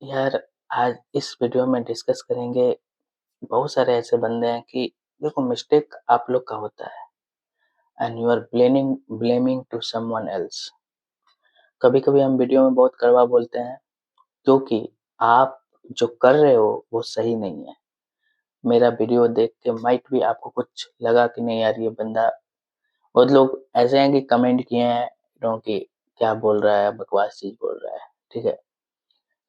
यार, आज इस वीडियो में डिस्कस करेंगे। बहुत सारे ऐसे बंदे हैं कि देखो, मिस्टेक आप लोग का होता है and you are blaming to someone else. कभी कभी हम वीडियो में बहुत कड़वा बोलते हैं क्योंकि आप जो कर रहे हो वो सही नहीं है। मेरा वीडियो देख के माइट भी आपको कुछ लगा कि नहीं यार, ये बंदा, बहुत लोग ऐसे हैं कि कमेंट किए हैं कि क्या बोल रहा है, बकवास चीज बोल रहा है। ठीक है,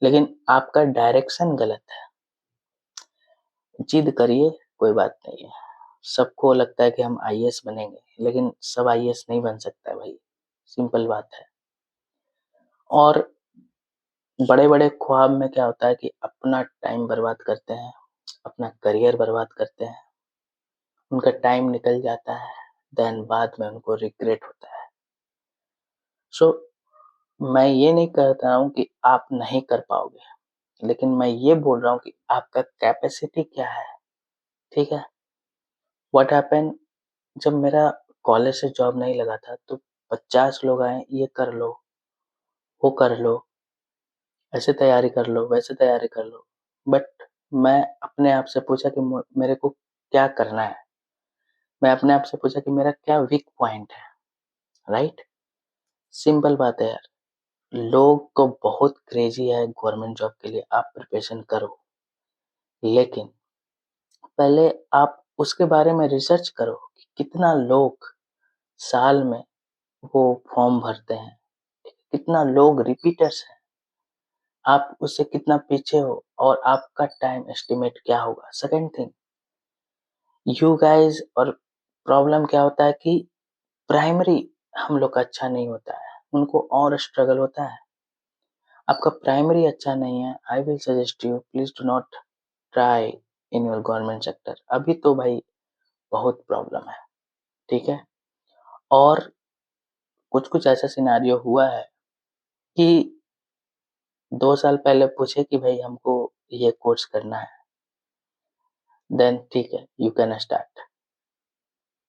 लेकिन आपका डायरेक्शन गलत है। जिद करिए, कोई बात नहीं है। सबको लगता है कि हम आईएएस बनेंगे, लेकिन सब आईएएस नहीं बन सकता है भाई, सिंपल बात है। और बड़े-बड़े ख्वाब में क्या होता है कि अपना टाइम बर्बाद करते हैं, अपना करियर बर्बाद करते हैं, उनका टाइम निकल जाता है, देन बाद में उनको रिग्रेट होता है। सो मैं ये नहीं कहता हूँ कि आप नहीं कर पाओगे, लेकिन मैं ये बोल रहा हूँ कि आपका कैपेसिटी क्या है। ठीक है, व्हाट हैपेंड, जब मेरा कॉलेज से जॉब नहीं लगा था तो 50 लोग आए, ये कर लो, वो कर लो, ऐसे तैयारी कर लो, वैसे तैयारी कर लो। बट मैं अपने आप से पूछा कि मेरे को क्या करना है। मैं अपने आप से पूछा कि मेरा क्या वीक पॉइंट है। राइट, सिंपल बात है यार। लोग को बहुत क्रेजी है गवर्नमेंट जॉब के लिए, आप प्रिपरेशन करो, लेकिन पहले आप उसके बारे में रिसर्च करो कि कितना लोग साल में वो फॉर्म भरते हैं, कितना लोग रिपीटर्स हैं, आप उससे कितना पीछे हो और आपका टाइम एस्टिमेट क्या होगा। सेकंड थिंग, यू गाइस, और प्रॉब्लम क्या होता है कि प्राइमरी हम लोग का अच्छा नहीं होता है, उनको और स्ट्रगल होता है। आपका प्राइमरी अच्छा नहीं है, I will suggest you please do not try in your government sector. अभी तो भाई बहुत प्रॉब्लम है। ठीक है, और कुछ कुछ ऐसा सिनारियो हुआ है कि 2 साल पहले पूछे कि भाई हमको ये कोर्स करना है, देन ठीक है, यू कैन स्टार्ट।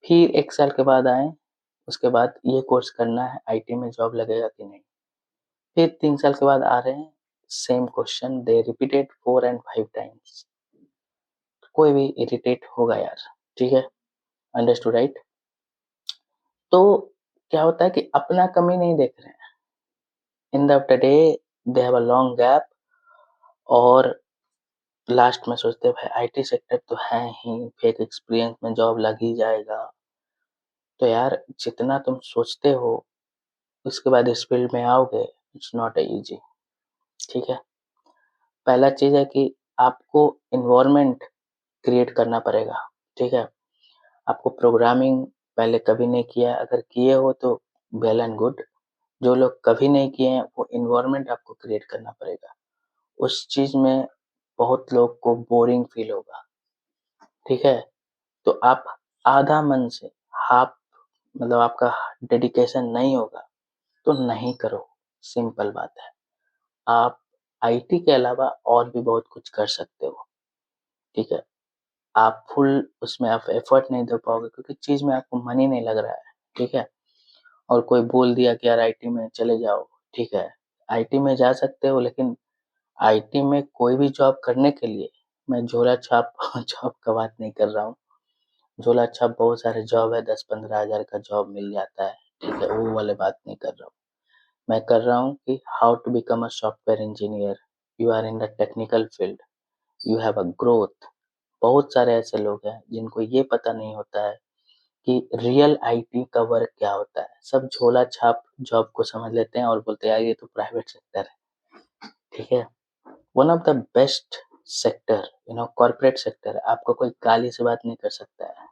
फिर 1 साल के बाद आए, उसके बाद ये कोर्स करना है, आईटी में जॉब लगेगा कि नहीं। फिर 3 साल के बाद आ रहे हैं, same question they repeated 4 and 5 times. कोई भी इरिटेट होगा यार। ठीक है, अंडरस्टूड राइट। तो क्या होता है कि अपना कमी नहीं देख रहे हैं। In the day they have a long gap, और लास्ट में सोचते हैं भाई आईटी सेक्टर तो है ही, फेक एक्सपीरियंस में जॉब लग ही जाएगा। तो यार, जितना तुम सोचते हो उसके बाद इस फील्ड में आओगे, इट्स नॉट इजी। ठीक है, पहला चीज है कि आपको इन्वायरमेंट क्रिएट करना पड़ेगा। ठीक है, आपको प्रोग्रामिंग पहले कभी नहीं किया है, अगर किए हो तो वेल एंड गुड। जो लोग कभी नहीं किए हैं, वो इन्वायरमेंट आपको क्रिएट करना पड़ेगा। उस चीज में बहुत लोग को बोरिंग फील होगा। ठीक है, तो आप आधा मन से, हाफ, मतलब आपका डेडिकेशन नहीं होगा तो नहीं करो, सिंपल बात है। आप आईटी के अलावा और भी बहुत कुछ कर सकते हो। ठीक है, आप फुल उसमें आप एफर्ट नहीं दे पाओगे क्योंकि चीज में आपको मन ही नहीं लग रहा है। ठीक है, और कोई बोल दिया कि यार आईटी में चले जाओ, ठीक है, आईटी में जा सकते हो, लेकिन आईटी में कोई भी जॉब करने के लिए, मैं झोला छाप जॉब का बात नहीं कर रहा हूँ। झोला छाप बहुत सारे जॉब है, 10-15 हज़ार का जॉब मिल जाता है। ठीक है, वो वाले बात नहीं कर रहा हूँ। मैं कर रहा हूँ कि how to become a software engineer. You are in the technical field, you have a growth. बहुत सारे ऐसे लोग हैं जिनको ये पता नहीं होता है कि रियल आईटी का वर्क क्या होता है। सब झोला छाप जॉब को समझ लेते हैं और बोलते हैं यार ये तो प्राइवेट सेक्टर है। ठीक है, one of the best sector, corporate sector. आपको कोई गाली से बात नहीं कर सकता है।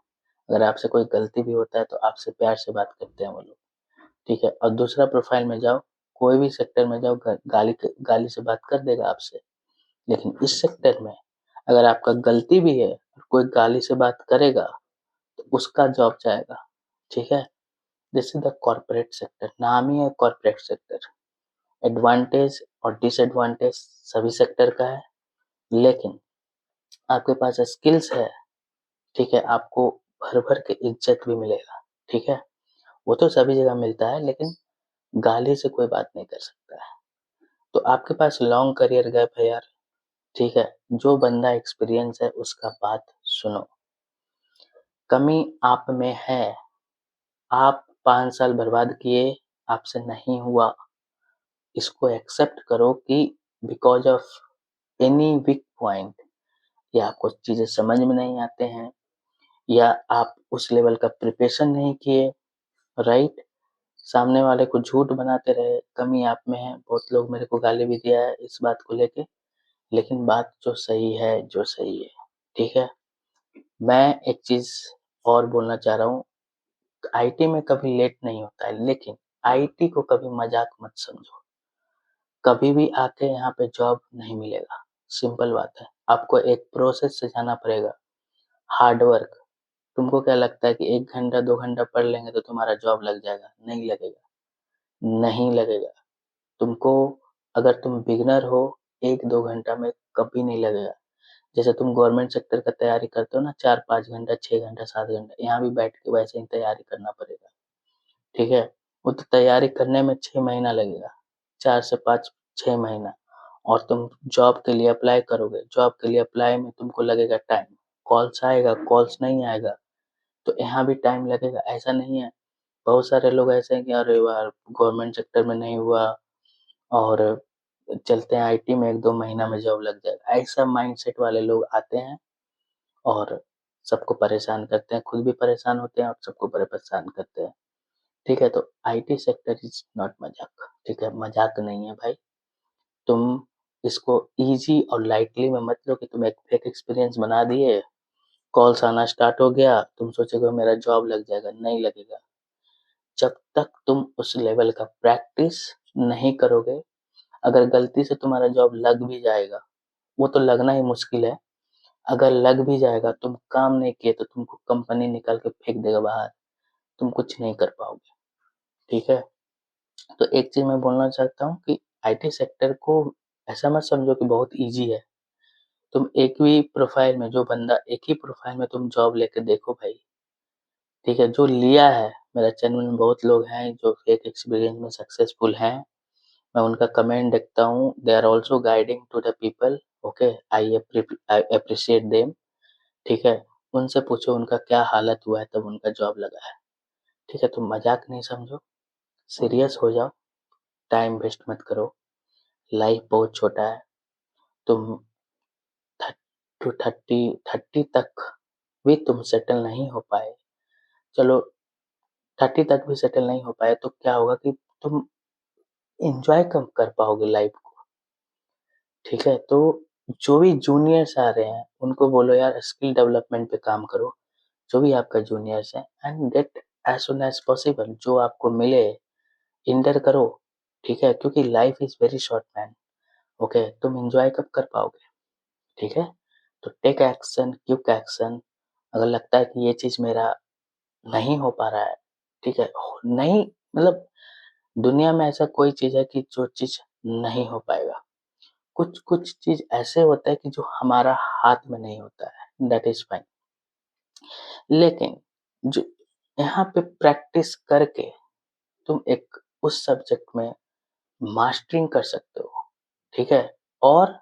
अगर आपसे कोई गलती भी होता है तो आपसे प्यार से बात करते हैं वो लोग। ठीक है, और दूसरा प्रोफाइल में जाओ, कोई भी सेक्टर में जाओ, गाली से बात कर देगा आपसे। लेकिन इस सेक्टर में अगर आपका गलती भी है और कोई गाली से बात करेगा तो उसका जॉब जाएगा। ठीक है, this is the corporate sector, नाम ही है कॉर्पोरेट सेक्टर। एडवांटेज और डिसएडवांटेज सभी सेक्टर का है, लेकिन आपके पास स्किल्स है, ठीक है, आपको भर भर के इज्जत भी मिलेगा। ठीक है, वो तो सभी जगह मिलता है, लेकिन गाली से कोई बात नहीं कर सकता है। तो आपके पास लॉन्ग करियर गैप है यार, ठीक है। जो बंदा एक्सपीरियंस है उसका बात सुनो। कमी आप में है, आप 5 साल बर्बाद किए, आपसे नहीं हुआ, इसको एक्सेप्ट करो कि because of any weak point, या आपको चीजें समझ में नहीं आते हैं, या आप उस लेवल का प्रिपरेशन नहीं किए, राइट। सामने वाले को झूठ बनाते रहे, कमी आप में है। बहुत लोग मेरे को गाली भी दिया है इस बात को लेके, लेकिन बात जो सही है, जो सही है, ठीक है। मैं एक चीज और बोलना चाह रहा हूँ, आईटी में कभी लेट नहीं होता है, लेकिन आईटी को कभी मजाक मत समझो। कभी भी आके यहाँ पे जॉब नहीं मिलेगा, सिंपल बात है। आपको एक प्रोसेस से जाना पड़ेगा, हार्ड वर्क। तुमको क्या लगता है कि 1 घंटा 2 घंटा पढ़ लेंगे तो तुम्हारा जॉब लग जाएगा? नहीं लगेगा, नहीं लगेगा। तुमको, अगर तुम बिगनर हो, 1-2 घंटा में कभी नहीं लगेगा। जैसे तुम गवर्नमेंट सेक्टर का तैयारी करते हो ना, 4-5 घंटा, 6 घंटा, 7 घंटा, यहाँ भी बैठ के वैसे ही तैयारी करना पड़ेगा, ठीक है। वो तो तैयारी करने में 6 महीना लगेगा, 4 से 5, 6 महीना। और तुम जॉब के लिए अप्लाई करोगे, जॉब के लिए अप्लाई में तुमको लगेगा टाइम, कॉल्स आएगा, कॉल्स नहीं आएगा, तो यहाँ भी टाइम लगेगा। ऐसा नहीं है, बहुत सारे लोग ऐसे हैं कि अरे यार गवर्नमेंट सेक्टर में नहीं हुआ और चलते हैं आईटी में, 1-2 महीना में जॉब लग जाएगा। ऐसा माइंडसेट वाले लोग आते हैं और सबको परेशान करते हैं, खुद भी परेशान होते हैं और सबको परेशान करते हैं, ठीक है। तो आईटी सेक्टर इज नॉट मजाक, ठीक है, मजाक नहीं है भाई। तुम इसको इजी और लाइटली में मत लो कि तुम एक फेक एक्सपीरियंस बना दिए, कॉल्स आना स्टार्ट हो गया, तुम सोचोगे मेरा जॉब लग जाएगा, नहीं लगेगा। जब तक तुम उस लेवल का प्रैक्टिस नहीं करोगे, अगर गलती से तुम्हारा जॉब लग भी जाएगा, वो तो लगना ही मुश्किल है, अगर लग भी जाएगा, तुम काम नहीं किए तो तुमको कंपनी निकाल के फेंक देगा बाहर, तुम कुछ नहीं कर पाओगे, ठीक है। तो एक चीज मैं बोलना चाहता हूँ कि आईटी सेक्टर को ऐसा मत समझो कि बहुत इजी है। तुम एक ही प्रोफाइल में, जो बंदा एक ही प्रोफाइल में तुम जॉब लेके देखो भाई, ठीक है, जो लिया है। मेरा चैनल में बहुत लोग हैं जो फेक एक्सपीरियंस में सक्सेसफुल हैं, मैं उनका कमेंट देखता हूँ, they are also guiding to the people, okay, I appreciate them, ठीक है। उनसे पूछो उनका क्या हालत हुआ है तब उनका जॉब लगा है, ठीक है। तुम मजाक नहीं समझो, सीरियस हो जाओ, टाइम वेस्ट मत करो, लाइफ बहुत छोटा है। तुम 30 तक भी तुम सेटल नहीं हो पाए, चलो 30 तक भी सेटल नहीं हो पाए तो क्या होगा कि तुम एंजॉय कम कर पाओगे लाइफ को, ठीक है। तो जो भी जूनियर्स आ रहे हैं उनको बोलो यार स्किल डेवलपमेंट पे काम करो, जो भी आपका जूनियर्स है, and get as soon as possible, जो आपको मिले इंटर करो, ठीक है, क्योंकि life is very short man, okay. तुम एंजॉय कब कर पाओगे, ठीक है। तो टेक एक्शन, क्विक एक्शन। अगर लगता है कि ये चीज मेरा नहीं हो पा रहा है, ठीक है, नहीं, मतलब दुनिया में ऐसा कोई चीज है कि जो चीज नहीं हो पाएगा। कुछ कुछ चीज ऐसे होता है कि जो हमारा हाथ में नहीं होता है, दैट इज फाइन। लेकिन जो यहाँ पे प्रैक्टिस करके तुम एक उस सब्जेक्ट में मास्टरिंग कर सकते हो, ठीक है, और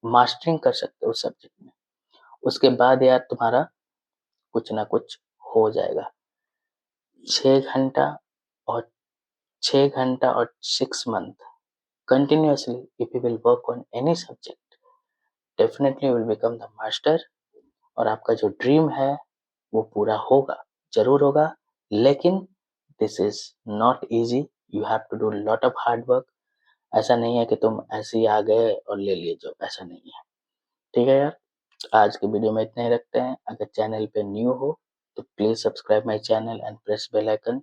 मास्टरिंग कर सकते हो उस सब्जेक्ट में, उसके बाद यार तुम्हारा कुछ ना कुछ हो जाएगा। 6 घंटा और 6 घंटा और 6 month continuously, if you will work on any subject, definitely you will become the master, और आपका जो ड्रीम है वो पूरा होगा, जरूर होगा। लेकिन this is not easy, you have to do lot of hard work. ऐसा नहीं है कि तुम ऐसे ही आ गए और ले लिए जॉब, ऐसा नहीं है, ठीक है यार। आज के वीडियो में इतना ही रखते हैं। अगर चैनल पे न्यू हो तो please subscribe my channel and press bell icon.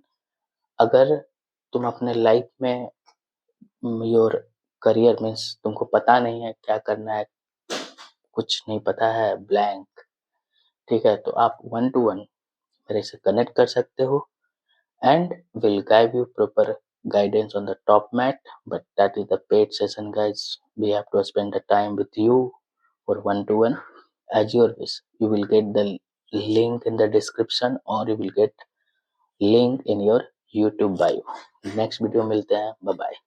अगर तुम अपने लाइफ में योर करियर मीन्स तुमको पता नहीं है क्या करना है, कुछ नहीं पता है, ब्लैंक, ठीक है, तो आप 1-to-1 मेरे से कनेक्ट कर सकते हो and will give you proper guidance on the top mat, but that is the paid session guys. We have to spend the time with you for 1-to-1 as your wish. You will get the link in the description or you will get link in your YouTube bio. Next video मिलते हैं, bye bye.